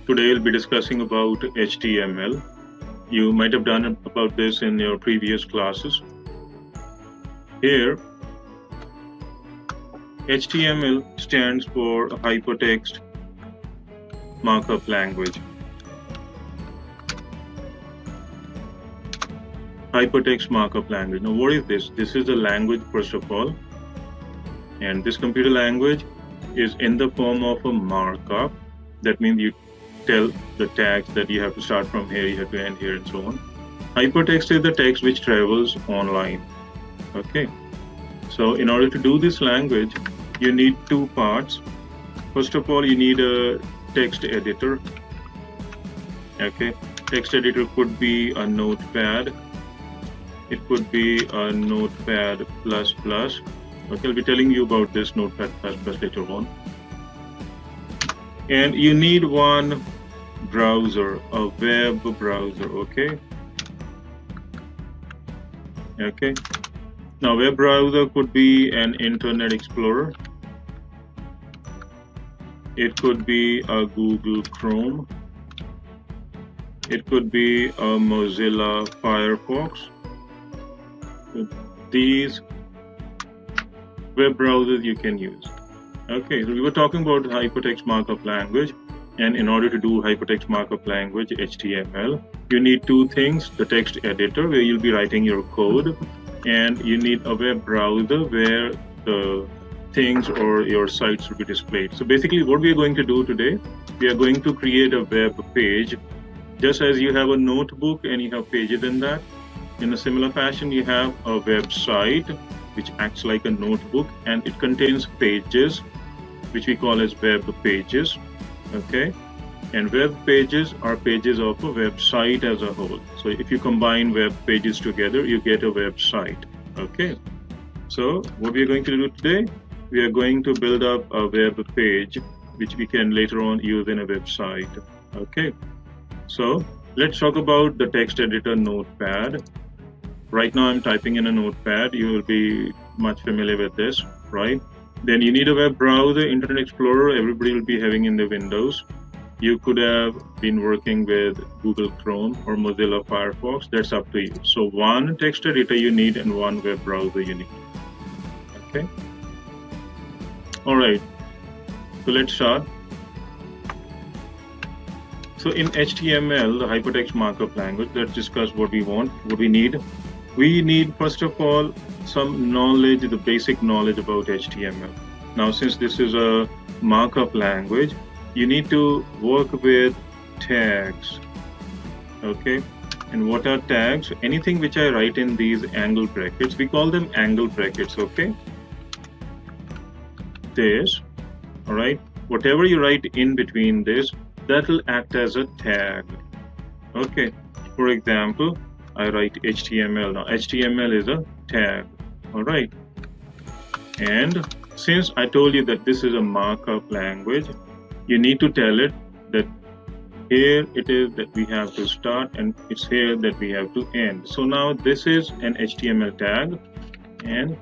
Today we'll be discussing about HTML. You might have done about this in your previous classes. Here, HTML stands for Hypertext Markup Language. Hypertext Markup Language. Now, what is this? This is a language, first of all. And this computer language is in the form of a markup. That means you tell the tags that you have to start from here, you have to end here, and so on. Hypertext is the text which travels online. Okay. So in order to do this language, you need two parts. First of all, you need a text editor. Okay. Text editor could be a Notepad. It could be a Notepad++. Okay, I'll be telling you about this Notepad++ later on. And you need one browser, a web browser, okay? Okay. Now, web browser could be an Internet Explorer. It could be a Google Chrome. It could be a Mozilla Firefox. These web browsers you can use. Okay, so we were talking about hypertext markup language, and in order to do hypertext markup language, HTML, you need two things: the text editor, where you'll be writing your code, and you need a web browser where the things or your sites will be displayed. So basically what we are going to do today, we are going to create a web page. Just as you have a notebook and you have pages in that, in a similar fashion, you have a website which acts like a notebook, and it contains pages which we call as web pages. Okay, and web pages are pages of a website as a whole. So if you combine web pages together, you get a website. Okay, so what we are going to do today, we are going to build up a web page which we can later on use in a website. Okay, so let's talk about the text editor Notepad. Right now I'm typing in a Notepad. You will be much familiar with this, right? Then you need a web browser, Internet Explorer, everybody will be having in the Windows. You could have been working with Google Chrome or Mozilla Firefox, that's up to you. So one text editor you need and one web browser you need. Okay. All right, so let's start. So in HTML, the hypertext markup language, let's discuss what we want, what we need. We need, first of all, some knowledge, the basic knowledge about HTML. Now, since this is a markup language, you need to work with tags. Okay, and what are tags? Anything which I write in these angle brackets, we call them angle brackets. Okay, this, all right, whatever you write in between this, that will act as a tag. Okay, for example, I write HTML. Now HTML is a tag. All right, and since I told you that this is a markup language, you need to tell it that here it is that we have to start and it's here that we have to end. So now this is an HTML tag, and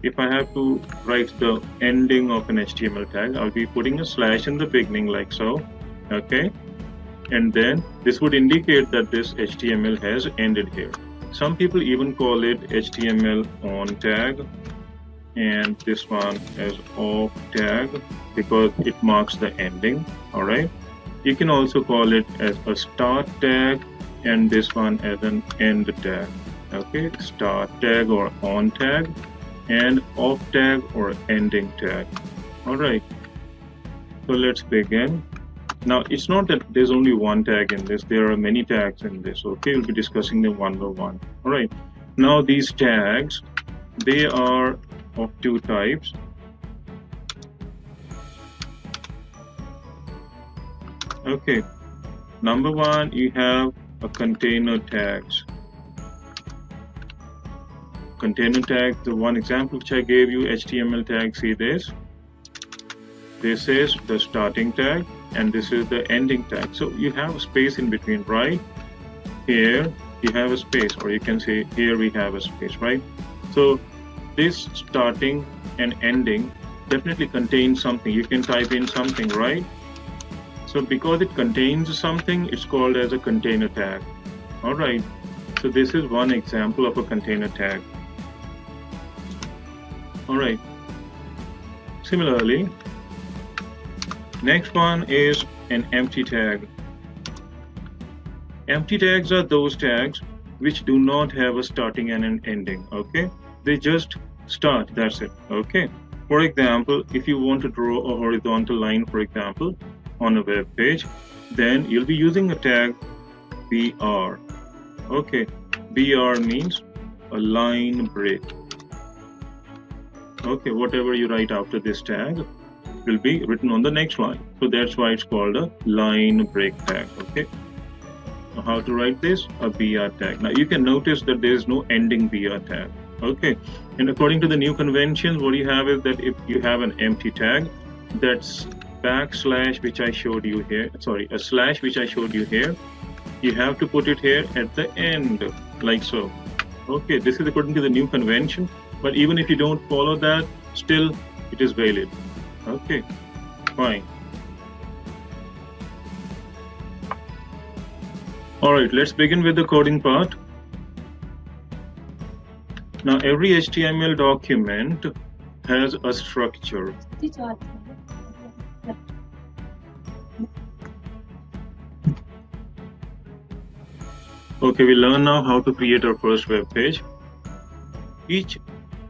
if I have to write the ending of an HTML tag, I'll be putting a slash in the beginning like so. Okay, and then this would indicate that this HTML has ended here. Some people even call it HTML on tag, and this one as off tag because it marks the ending. All right, you can also call it as a start tag and this one as an end tag. Okay, start tag or on tag, and off tag or ending tag. All right, so let's begin. Now, it's not that there's only one tag in this, there are many tags in this. Okay, we'll be discussing them one by one. All right, now these tags, they are of two types. Okay, number one, you have a container tags. Container tag, the one example which I gave you, HTML tag, see this? This is the starting tag and this is the ending tag. So you have a space in between, right? Here you have a space, or you can say here we have a space, right? So this starting and ending definitely contains something. You can type in something, right? So because it contains something, it's called as a container tag. All right. So this is one example of a container tag. All right. Similarly, next one is an empty tag. Empty tags are those tags which do not have a starting and an ending. Okay. They just start. That's it. Okay. For example, if you want to draw a horizontal line, for example, on a web page, then you'll be using a tag BR. Okay, BR means a line break. Okay, whatever you write after this tag will be written on the next line. So that's why it's called a line break tag. Okay. Now how to write this? A BR tag. Now you can notice that there is no ending BR tag. Okay, and according to the new conventions, what you have is that if you have an empty tag, that's backslash which I showed you here, sorry, a slash which I showed you here, you have to put it here at the end, like so. Okay, this is according to the new convention, but even if you don't follow that, still it is valid. Okay, fine. All right, let's begin with the coding part. Now, every HTML document has a structure. Okay, we learn now how to create our first web page. Each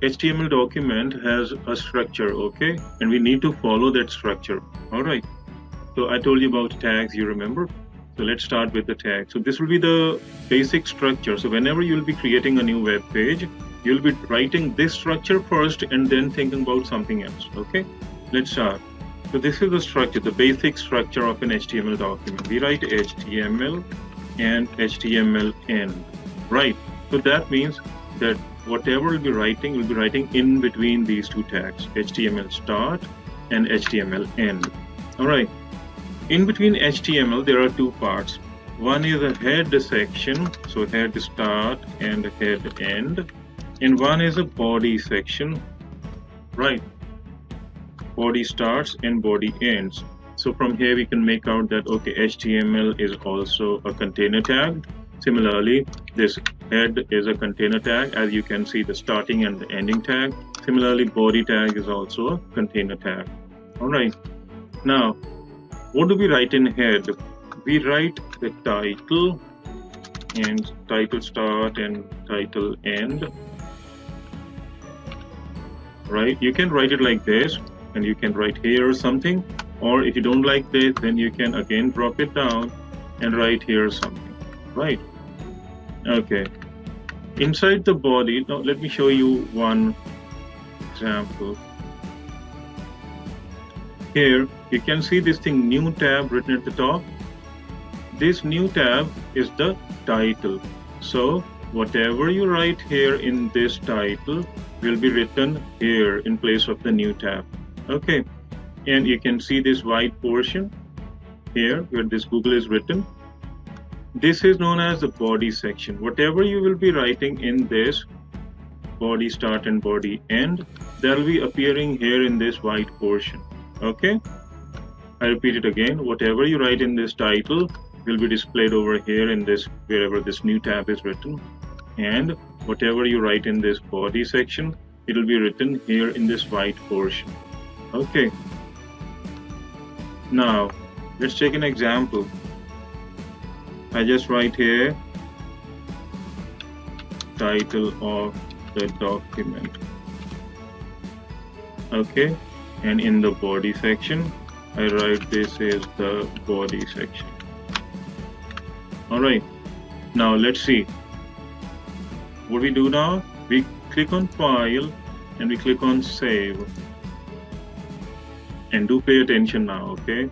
HTML document has a structure, okay? And we need to follow that structure, all right? So I told you about tags, you remember? So let's start with the tag. So this will be the basic structure. So whenever you'll be creating a new web page, you'll be writing this structure first and then thinking about something else, okay? Let's start. So this is the structure, the basic structure of an HTML document. We write HTML and HTML end, right? So that means that whatever we'll be writing in between these two tags, HTML start and HTML end, all right? In between HTML, there are two parts. One is a head section, so head start and head end. And one is a body section, right? Body starts and body ends. So from here we can make out that, okay, HTML is also a container tag. Similarly, this head is a container tag, as you can see the starting and the ending tag. Similarly, body tag is also a container tag. All right. Now, what do we write in head? We write the title and title start and title end. Right? You can write it like this, and you can write here or something. Or if you don't like this, then you can again drop it down and write here something. Right? Okay. Inside the body, now let me show you one example. Here, you can see this thing, new tab written at the top. This new tab is the title. So whatever you write here in this title will be written here in place of the new tab. Okay, and you can see this white portion here where this Google is written. This is known as the body section. Whatever you will be writing in this body start and body end, that will be appearing here in this white portion. Okay, I repeat it again. Whatever you write in this title will be displayed over here in this, wherever this new tab is written. And whatever you write in this body section, it will be written here in this white portion. Okay. Now, let's take an example. I just write here title of the document. Okay. And in the body section, I write this is the body section. All right. Now let's see. What we do now, we click on File and we click on Save. And do pay attention now, okay?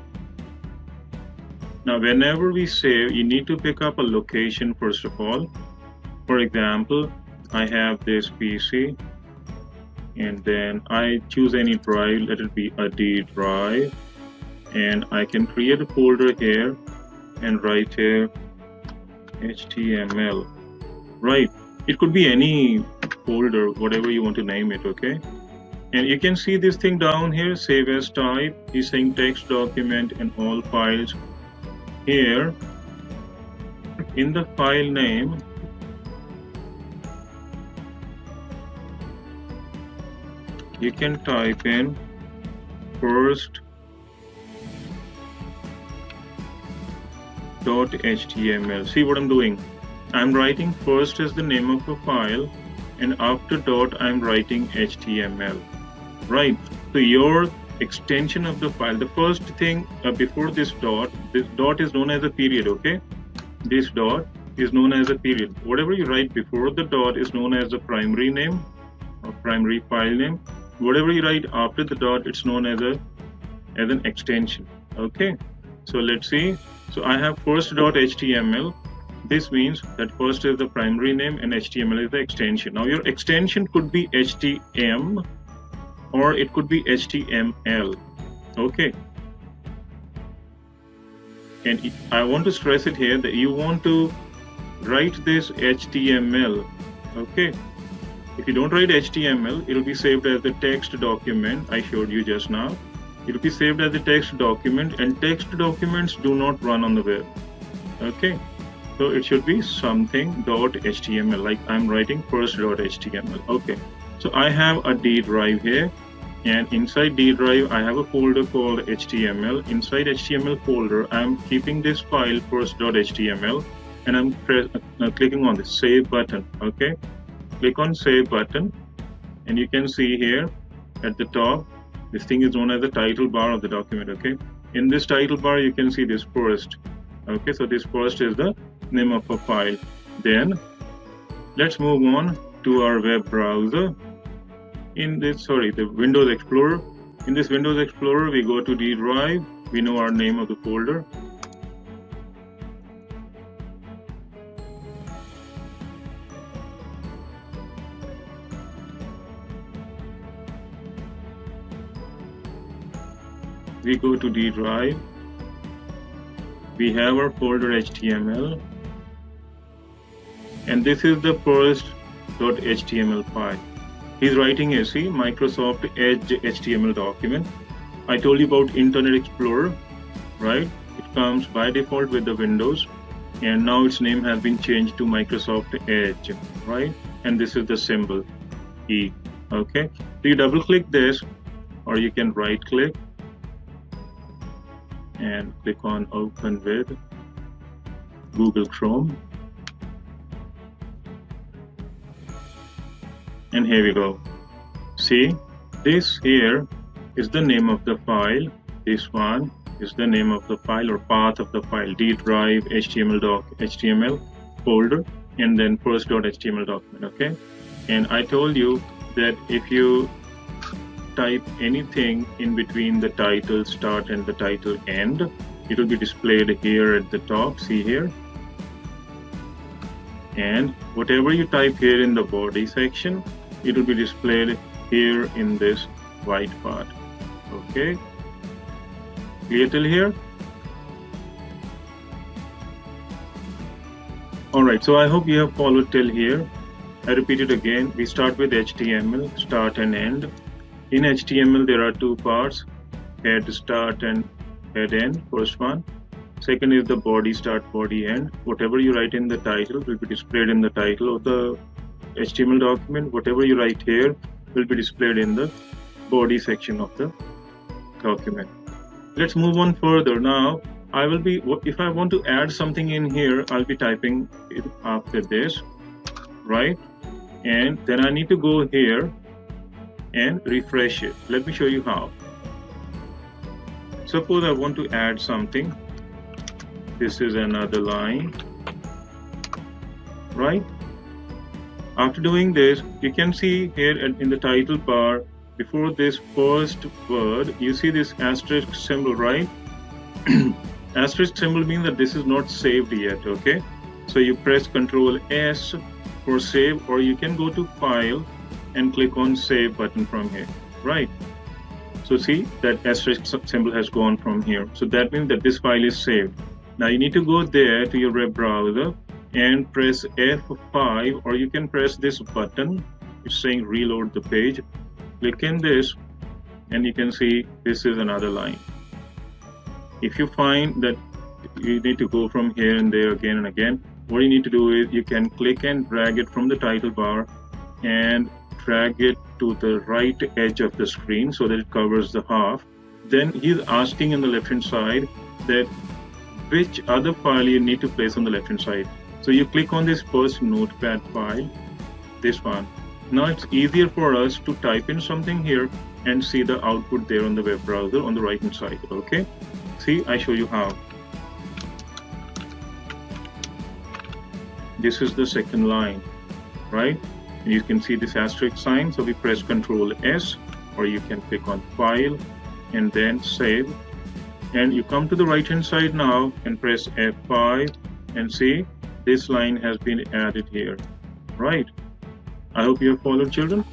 Now, whenever we save, you need to pick up a location first of all. For example, I have this PC. And then I choose any drive, let it be a D drive, and I can create a folder here and write here HTML, right? It could be any folder, whatever you want to name it, okay? And you can see this thing down here, save as type. He's saying text document and all files. Here in the file name, you can type in first.html. See what I'm doing? I'm writing first as the name of a file, and after dot I'm writing HTML. Right? So your extension of the file, the first thing before this dot is known as a period, okay? This dot is known as a period. Whatever you write before the dot is known as the primary name or primary file name. Whatever you write after the dot, it's known as an extension. Okay, so let's see. So I have first.html. This means that first is the primary name and HTML is the extension. Now your extension could be HTM or it could be HTML. Okay. And I want to stress it here that you want to write this HTML. Okay. If you don't write HTML, it will be saved as the text document I showed you just now. It will be saved as a text document, and text documents do not run on the web. Okay. So it should be something.html, like I'm writing first.html. Okay. So I have a D drive here. And inside D drive, I have a folder called HTML. Inside HTML folder, I'm keeping this file first.html, and I'm clicking on the save button. Okay, click on save button, and you can see here at the top, this thing is known as the title bar of the document. Okay, in this title bar, you can see this first. Okay, so this first is the name of a file. Then let's move on to our web browser. In this, the Windows Explorer. In this Windows Explorer, we go to D drive. We know our name of the folder. We go to D drive. We have our folder HTML. And this is the first.html file. He's writing a Microsoft Edge HTML document. I told you about Internet Explorer, right? It comes by default with the Windows, and now its name has been changed to Microsoft Edge, right? And this is the symbol E. Okay, so you double click this, or you can right click and click on Open with Google Chrome. And here we go. See, this here is the name of the file. This one is the name of the file or path of the file. D drive HTML folder, and then first.html document. Okay, and I told you that if you type anything in between the title start and the title end, it will be displayed here at the top. See here. And whatever you type here in the body section, it will be displayed here in this white part. Okay, clear till here? Alright, so I hope you have followed till here. I repeat it again. We start with HTML, start and end. In HTML, there are two parts, head start and head end, first one. Second is the body start, body end. Whatever you write in the title will be displayed in the title of the HTML document. Whatever you write here will be displayed in the body section of the document. Let's move on further. Now, if I want to add something in here, I'll be typing it after this, right? And then I need to go here and refresh it. Let me show you how. Suppose I want to add something. This is another line, right? After doing this, you can see here in the title bar, before this first word, you see this asterisk symbol, right? Asterisk symbol means that this is not saved yet, okay? So you press Ctrl S for save, or you can go to File and click on Save button from here, right? So see that asterisk symbol has gone from here. So that means that this file is saved. Now you need to go there to your web browser and press F5, or you can press this button. It's saying reload the page. click in this, and you can see this is another line. If you find that you need to go from here and there again and again, what you need to do is you can click and drag it from the title bar and drag it to the right edge of the screen so that it covers the half. Then he's asking on the left hand side that which other file you need to place on the left hand side. So you click on this first Notepad file, this one. Now it's easier for us to type in something here and see the output there on the web browser on the right hand side. Okay, see, I show you how. This is the second line, right? You can see this asterisk sign, so we press Ctrl S, or you can click on File and then Save. And you come to the right hand side now and press F5 and see this line has been added here, right? I hope you have followed, children.